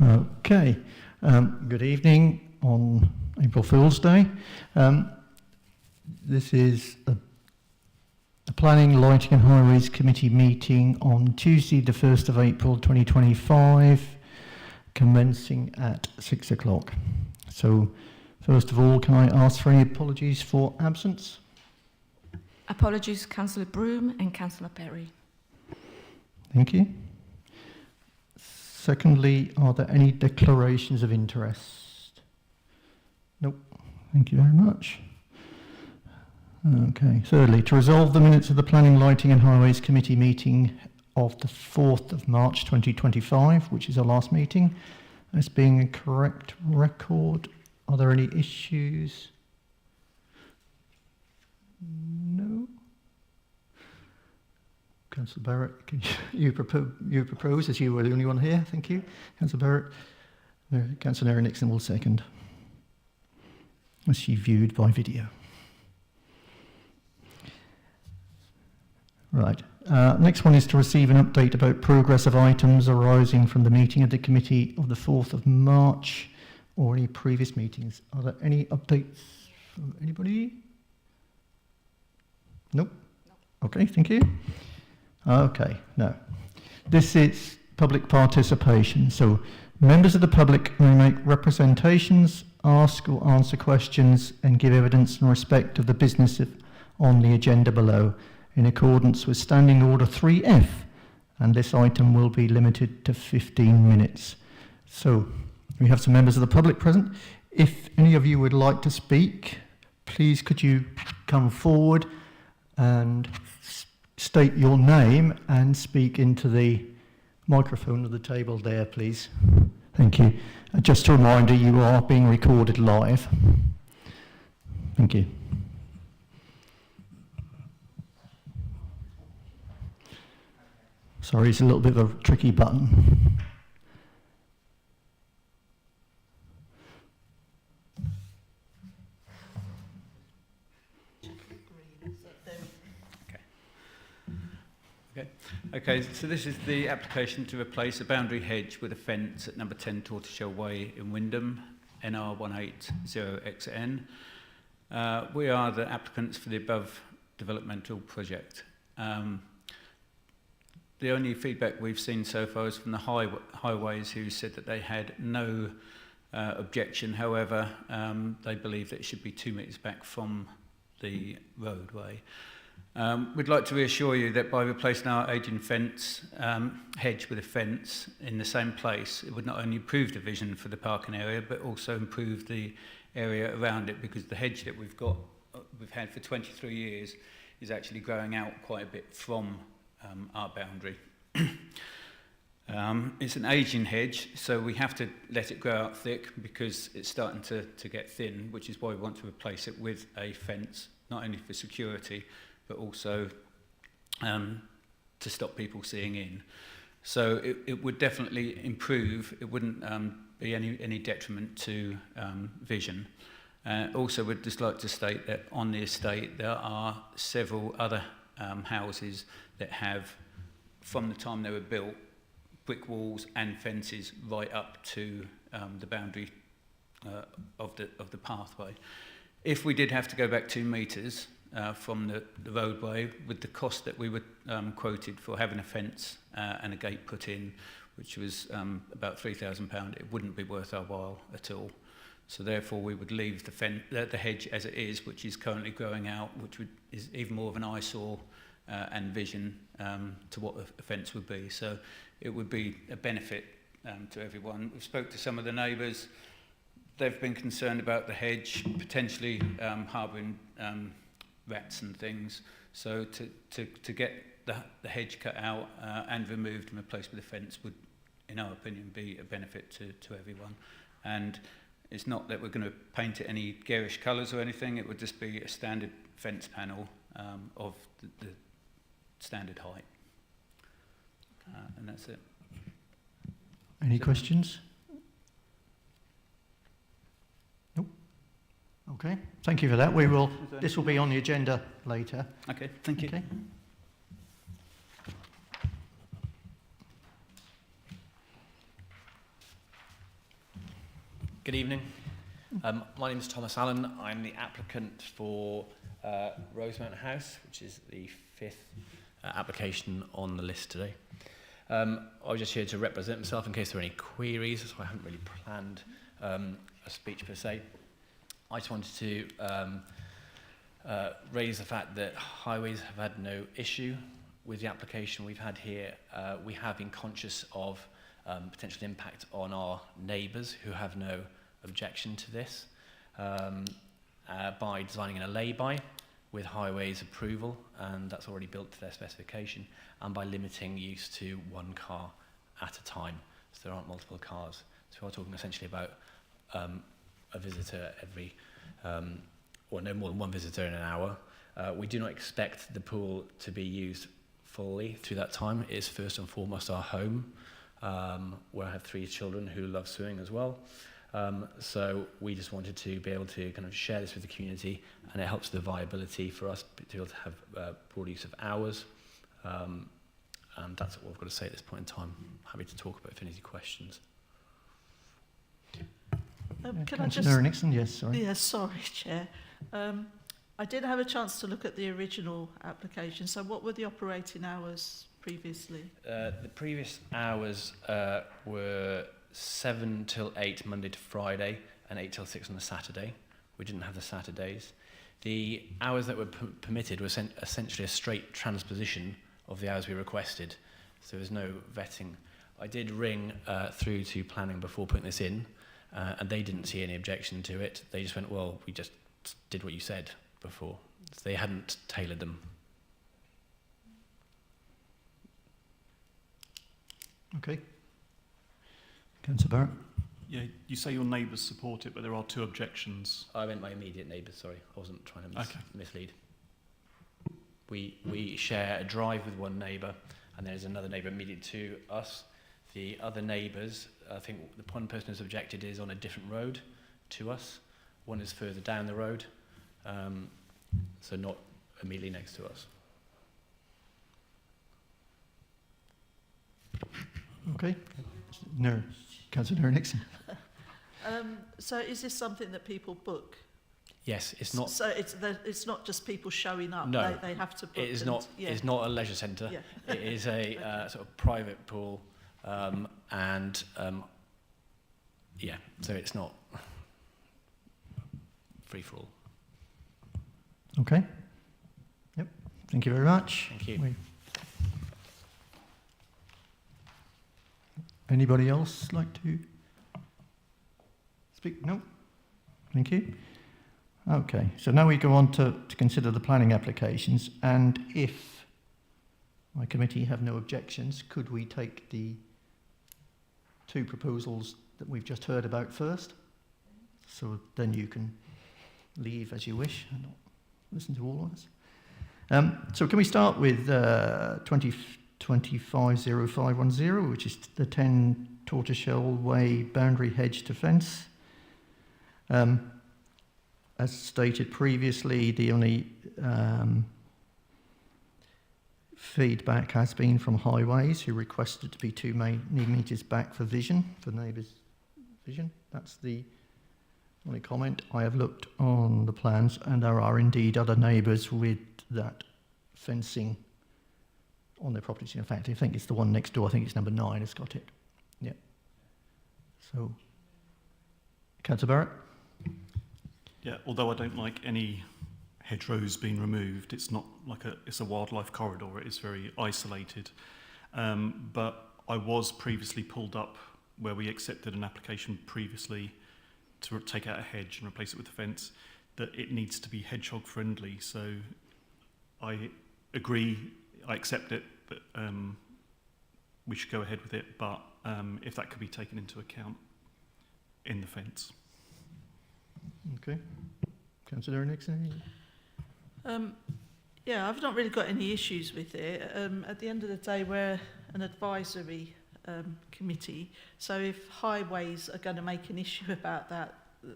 Okay, good evening on April Fool's Day. This is a Planning, Lighting and Highways Committee meeting on Tuesday the 1st of April 2025, commencing at 6 o'clock. So first of all, can I ask for any apologies for absence? Apologies, Councillor Broome and Councillor Perry. Thank you. Secondly, are there any declarations of interest? Nope. Thank you very much. Okay. Thirdly, to resolve the minutes of the Planning, Lighting and Highways Committee meeting of the 4th of March 2025, which is our last meeting, as being a correct record. Are there any issues? No. Councillor Barrett, can you propose, as you were the only one here? Thank you. Councillor Barrett. Councillor Mary Nixon will second, as she viewed by video. Right. Next one is to receive an update about progress of items arising from the meeting of the committee of the 4th of March or any previous meetings. Are there any updates from anybody? Nope. Okay, thank you. Okay, no. This is public participation. So members of the public may make representations, ask or answer questions and give evidence in respect of the business on the agenda below in accordance with Standing Order 3F, and this item will be limited to 15 minutes. So we have some members of the public present. If any of you would like to speak, please could you come forward and state your name and speak into the microphone of the table there, please. Thank you. Just a reminder, you are being recorded live. Thank you. Sorry, it's a little bit of a tricky button. Okay, so this is the application to replace a boundary hedge with a fence at number 10 Tortoiseshell Way in Wymondham, NR 180XN. We are the applicants for the above developmental project. The only feedback we've seen so far is from the highways, who said that they had no objection. However, they believe that it should be 2 metres back from the roadway. We'd like to reassure you that by replacing our aging fence, hedge with a fence in the same place, it would not only improve the vision for the parking area, but also improve the area around it, because the hedge that we've had for 23 years is actually growing out quite a bit from our boundary. It's an aging hedge, so we have to let it grow out thick because it's starting to get thin, which is why we want to replace it with a fence, not only for security, but also to stop people seeing in. So it would definitely improve. It wouldn't be any detriment to vision. Also, we'd just like to state that on the estate there are several other houses that have, from the time they were built, brick walls and fences right up to the boundary of the pathway. If we did have to go back 2 metres from the roadway, with the cost that we were quoted for having a fence and a gate put in, which was about £3,000, it wouldn't be worth our while at all. So therefore we would leave the hedge as it is, which is currently growing out, which is even more of an eyesore and vision to what a fence would be. So it would be a benefit to everyone. We spoke to some of the neighbours. They've been concerned about the hedge potentially harbouring rats and things. So to get the hedge cut out and removed and replaced with a fence would, in our opinion, be a benefit to everyone. And it's not that we're going to paint it any garish colours or anything. It would just be a standard fence panel of the standard height. And that's it. Any questions? Nope. Okay, thank you for that. This will be on the agenda later. Okay, thank you. Okay. Good evening. My name is Thomas Allen. I'm the applicant for Rosemount House, which is the 5th application on the list today. I was just here to represent myself in case there are any queries, so I haven't really planned a speech per se. I just wanted to raise the fact that highways have had no issue with the application we've had here. We have been conscious of potential impact on our neighbours who have no objection to this by designing in a lay-by with highways approval, and that's already built to their specification, and by limiting use to one car at a time, so there aren't multiple cars. So we're talking essentially about a visitor every, or no more than one visitor in an hour. We do not expect the pool to be used fully through that time. It is first and foremost our home, where I have 3 children who love swimming as well. So we just wanted to be able to kind of share this with the community, and it helps the viability for us to be able to have broad use of hours. And that's all I've got to say at this point in time. I'm happy to talk about if any questions. Can I just... Councillor Nixon, yes, sorry. Yeah, sorry, Chair. I did have a chance to look at the original application. So what were the operating hours previously? The previous hours were 7 till 8 Monday to Friday and 8 till 6 on the Saturday. We didn't have the Saturdays. The hours that were permitted were essentially a straight transposition of the hours we requested. So there was no vetting. I did ring through to planning before putting this in, and they didn't see any objection to it. They just went, well, we just did what you said before. So they hadn't tailored them. Okay. Councillor Barrett. Yeah, you say your neighbours support it, but there are 2 objections. I meant my immediate neighbours, sorry. I wasn't trying to mislead. We share a drive with one neighbour, and there's another neighbour immediate to us. The other neighbours, I think the one person who's objected is on a different road to us. One is further down the road, so not immediately next to us. Okay. No. Councillor Nixon. So is this something that people book? Yes, it's not. So it's not just people showing up. No, they have to book. It is not. Yeah. It's not a leisure centre. Yeah. It is a sort of private pool, and yeah. So it's not free for all. Okay. Yep. Thank you very much. Thank you. Anybody else like to speak? No? Thank you. Okay, so now we go on to consider the planning applications, and if my committee have no objections, could we take the 2 proposals that we've just heard about first? So then you can leave as you wish and not listen to all of us. So can we start with 250510, which is the 10 Tortoiseshell Way boundary hedge to fence? As stated previously, the only feedback has been from highways, who requested to be 2 metres back for vision, for neighbours' vision. That's the only comment. I have looked on the plans, and there are indeed other neighbours with that fencing on their properties. In fact, I think it's the one next door. I think it's number 9 has got it. Yeah. So, Councillor Barrett? Yeah, although I don't like any hedgerows being removed, it's not like it's a wildlife corridor. It is very isolated. But I was previously pulled up where we accepted an application previously to take out a hedge and replace it with a fence, that it needs to be hedgehog friendly. So I agree, I accept it, that we should go ahead with it, but if that could be taken into account in the fence. Okay. Councillor Nixon? Yeah, I've not really got any issues with it. At the end of the day, we're an advisory committee, so if highways are going to make an issue about that,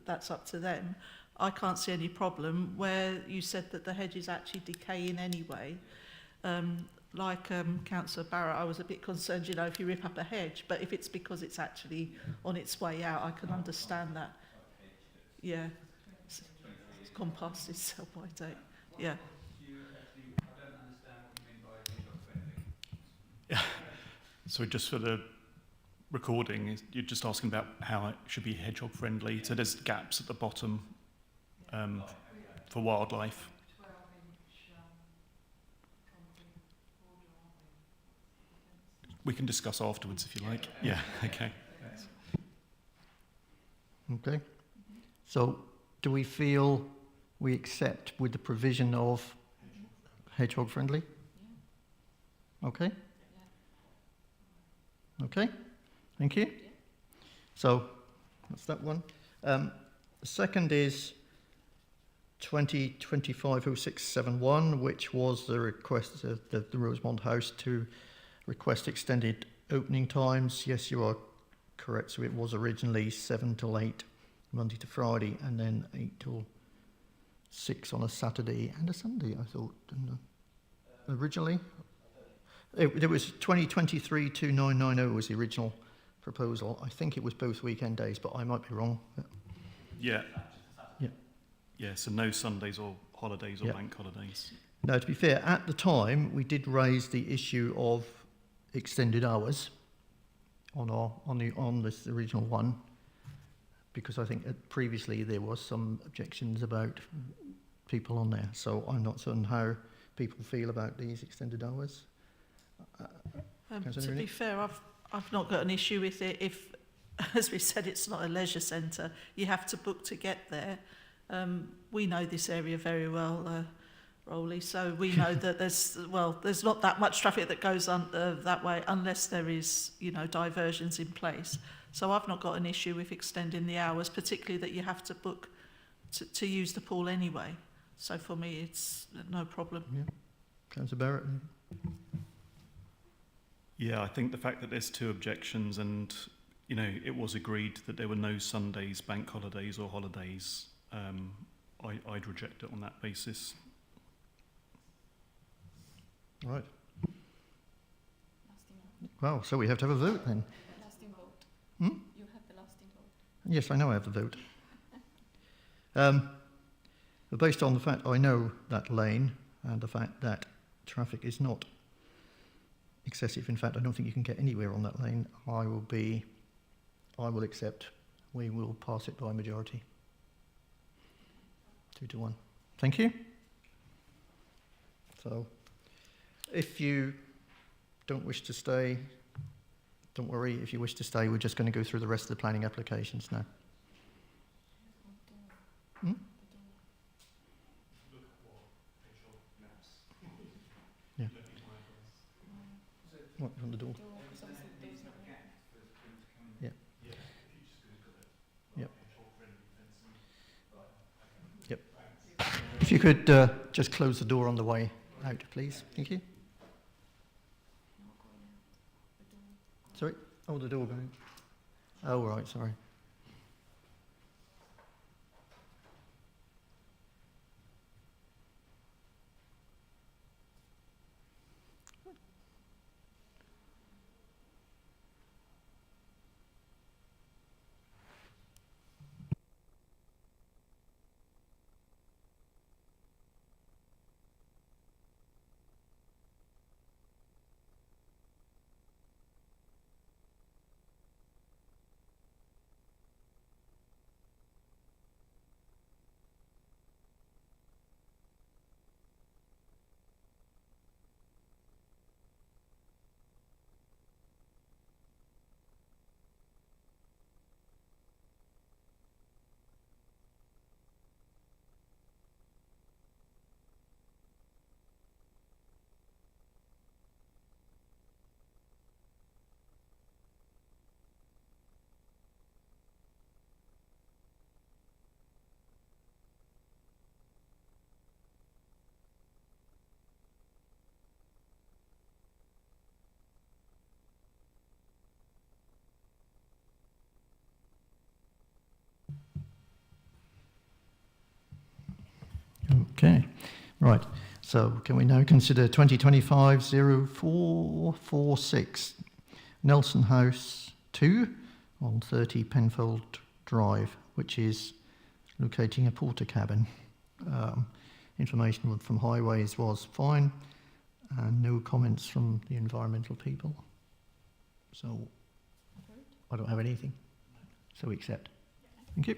that's up to them. I can't see any problem. Where you said that the hedge is actually decaying anyway, like Councillor Barrett, I was a bit concerned, you know, if you rip up a hedge, but if it's because it's actually on its way out, I can understand that. Yeah. It's gone past its sell-by date. Yeah. So just for the recording, you're just asking about how it should be hedgehog friendly. So there's gaps at the bottom for wildlife. We can discuss afterwards if you like. Yeah, okay. Okay. So do we feel we accept with the provision of hedgehog friendly? Okay. Okay, thank you. So that's that one. The second is 2025-0671, which was the request of the Rosemont House to request extended opening times. Yes, you are correct. So it was originally 7 till 8, Monday to Friday, and then 8 till 6 on a Saturday and a Sunday, I thought, didn't I? Originally. It was 2023-2990 was the original proposal. I think it was both weekend days, but I might be wrong. Yeah. Yeah. Yeah, so no Sundays or holidays or Yeah. bank holidays. Now, to be fair, at the time we did raise the issue of extended hours on this original one, because I think previously there was some objections about people on there. So I'm not certain how people feel about these extended hours. To be fair, I've not got an issue with it. If, as we said, it's not a leisure centre, you have to book to get there. We know this area very well, Rowley, so we know that there's not that much traffic that goes on that way unless there is, diversions in place. So I've not got an issue with extending the hours, particularly that you have to book to use the pool anyway. So for me, it's no problem. Yeah. Councillor Barrett. Yeah, I think the fact that there's two objections and, it was agreed that there were no Sundays, bank holidays or holidays, I'd reject it on that basis. Right. Well, so we have to have a vote then. Lasting vote. Hmm? You have the lasting vote. Yes, I know I have the vote. But based on the fact I know that lane and the fact that traffic is not excessive, in fact I don't think you can get anywhere on that lane, I will accept. We will pass it by majority. 2-1. Thank you. So if you don't wish to stay, don't worry. If you wish to stay, we're just going to go through the rest of the planning applications now. Hmm? Yeah. What, from the door? Yeah. Yep. Yep. If you could just close the door on the way out, please. Thank you. Sorry? Oh, the door going. Oh, right, sorry. Okay, right. So can we now consider 2025-0446 Nelson House 2 on 30 Penfold Drive, which is locating a porter cabin. Information from Highways was fine, and no comments from the environmental people. So I don't have anything. So we accept. Thank you.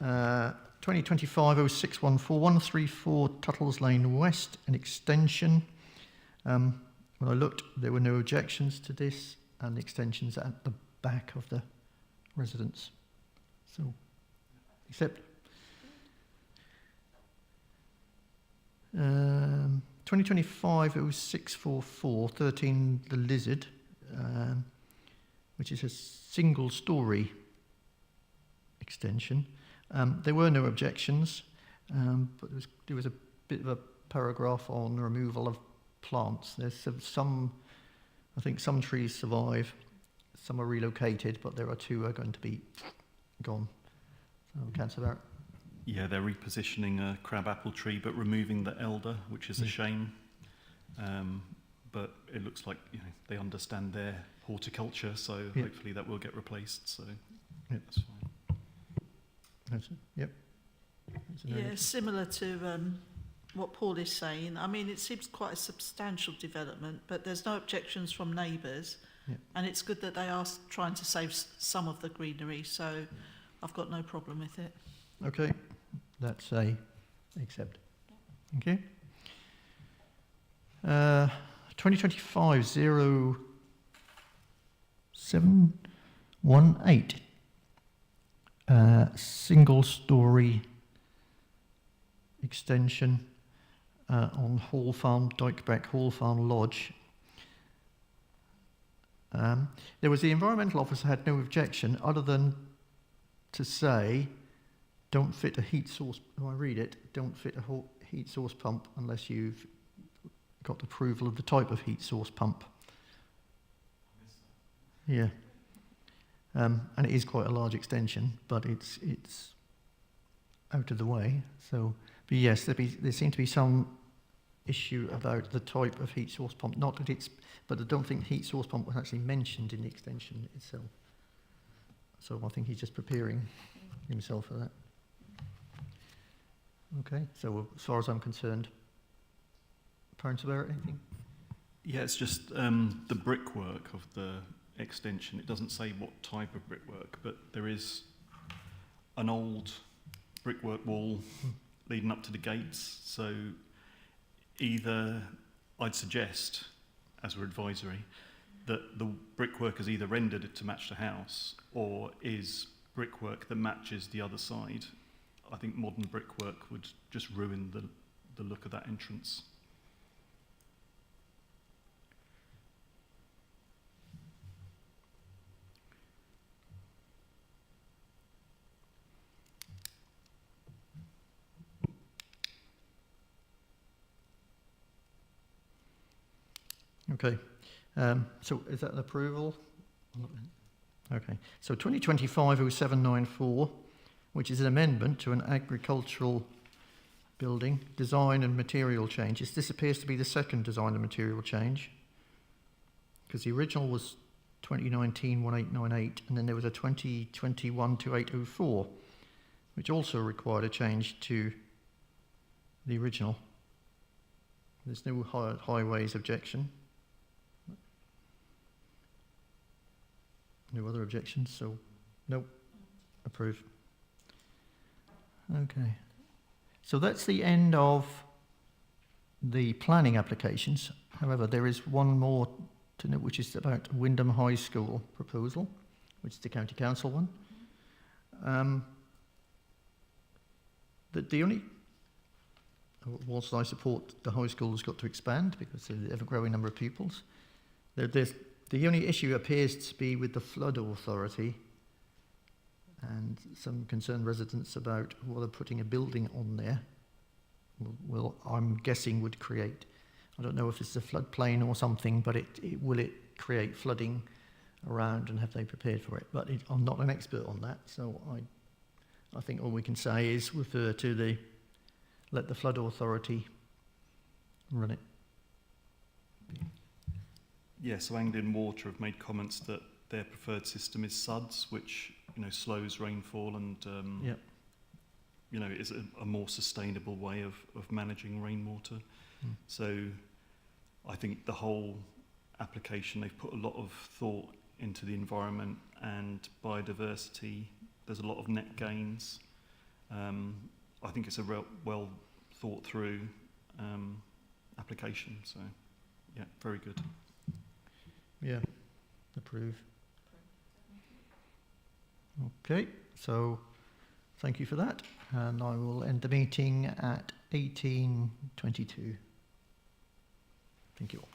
2025-0614, 134 Tuttles Lane West, an extension. When I looked, there were no objections to this, and the extension's at the back of the residence. So, accept. 2025-0644, 13 The Lizard, which is a single-storey extension. There were no objections, but there was a bit of a paragraph on the removal of plants. There's some, I think some trees survive, some are relocated, but there are two are going to be gone. So, Councillor Barrett. Yeah, they're repositioning a crabapple tree, but removing the elder, which is a shame. But it looks like they understand their horticulture, so hopefully that will get replaced. So that's fine. That's it. Yep. Yeah, similar to what Paul is saying. I mean, it seems quite a substantial development, but there's no objections from neighbours, and it's good that they are trying to save some of the greenery. So I've got no problem with it. Okay, that's a accept. Thank you. 2025-0718. Single-storey extension on Hall Farm, Dykeback Hall Farm Lodge. There was the environmental officer had no objection other than to say, don't fit a heat source. When I read it, don't fit a heat source pump unless you've got approval of the type of heat source pump. Yeah. And it is quite a large extension, but it's out of the way. So, but yes, there seemed to be some issue about the type of heat source pump. Not that it's, but I don't think heat source pump was actually mentioned in the extension itself. So I think he's just preparing himself for that. Okay, so as far as I'm concerned, parents about anything? Yeah, it's just the brickwork of the extension. It doesn't say what type of brickwork, but there is an old brickwork wall leading up to the gates. So either I'd suggest, as we're advisory, that the brickwork is either rendered to match the house or is brickwork that matches the other side. I think modern brickwork would just ruin the look of that entrance. Okay, so is that an approval? Okay, so 2025-0794, which is an amendment to an agricultural building, design and material changes. This appears to be the second design and material change, because the original was 2019-1898, and then there was a 2021-2804, which also required a change to the original. There's no highways objection. No other objections, so nope, approved. Okay, so that's the end of the planning applications. However, there is one more to note, which is about Wymondham High School proposal, which is the County Council one. The only, whilst I support the high school has got to expand because of the ever-growing number of pupils, the only issue appears to be with the flood authority and some concerned residents about whether putting a building on there will I'm guessing would create, I don't know if it's a floodplain or something, but will it create flooding around, and have they prepared for it? But I'm not an expert on that, so I think all we can say is refer to let the flood authority run it. Yeah, so Anglian Water have made comments that their preferred system is SUDS, which slows rainfall and you know, is a more sustainable way of managing rainwater. So I think the whole application, they've put a lot of thought into the environment and biodiversity. There's a lot of net gains. I think it's a well thought through application. So yeah, very good. Yeah, approve. Okay, so thank you for that, and I will end the meeting at 18:22. Thank you all.